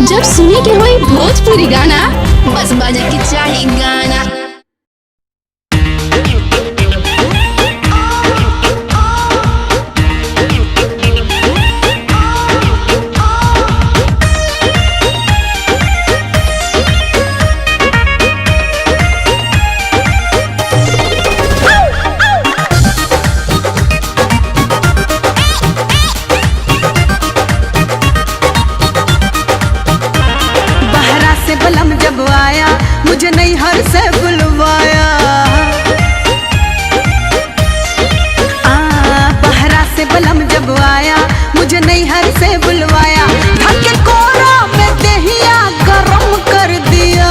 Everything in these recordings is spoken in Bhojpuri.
जब सुने के होई भोजपुरी गाना, बस बजे के चाही गाना। बलम जब आया मुझे नैहर से बुलवाया, बहरा से बलम जब आया मुझे नैहर से बुलवाया। धक्के कोरा में दहिया गरम कर दिया,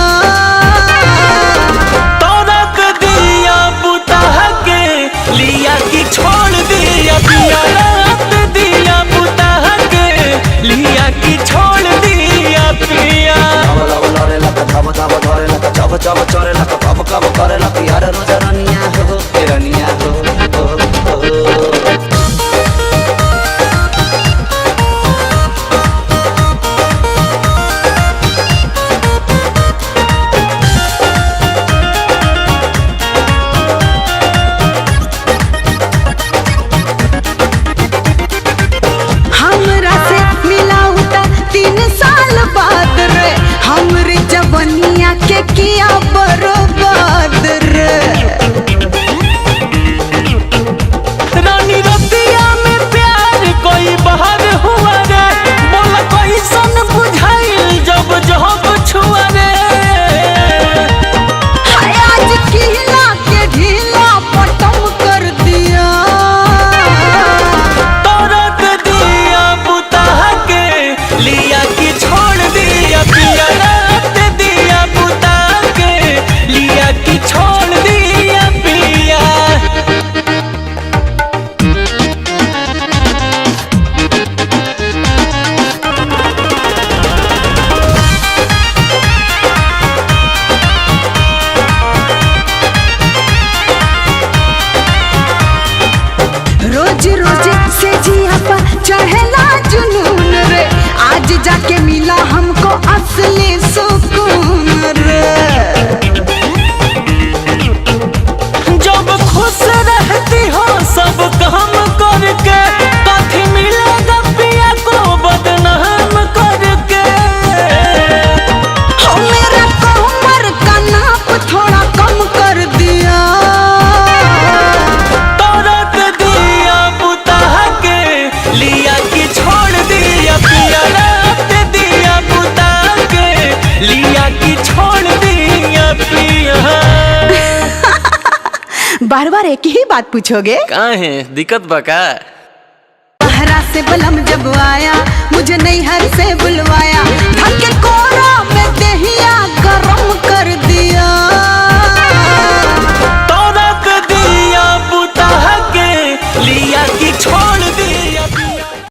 तोरक दिया बुता के लिया कि छोड़ दिया, पिया रात दिया बुता के लिया कि छोड़ दिया पिया। चब चब चरे लका कब कब करे लका यार रोज रनिया हो रनिया हो। हमरा से मिला उता 3 साल बाद रे, हमरे जवनिया के किया बर्बाद रे। रानी रतिया में प्यार कोई बाहर हुआ रे, बोला कोई सन बुझाइल जब जब छुआ रे। आज किला के ढीला पटम कर दिया, तोरक दिया बुता के लिया कि छोड़ दिया, पिया रात दिया बुता के लिया कि छोड़ दिया पिया। रोज रोज से जिया पर चढ़ेला जुनून रे, आज जाके मिला हमको असली सुकून रे। जब खुश रहती हो सब काम करके, काफी मिलेगा पिया को बदनाम करके। मेरा कमर का नाप थोड़ा कम कर दिया, तोरक दिया बुता के लिया कि छोड़ दिया, पिया रात दिया बुता के लिया कि छोड़ दिया पिया। बार बार एक ही बात पूछोगे? काहे दिक्कत बका? बहरा से बलम जब आया मुझे नैहर से बुलवाया।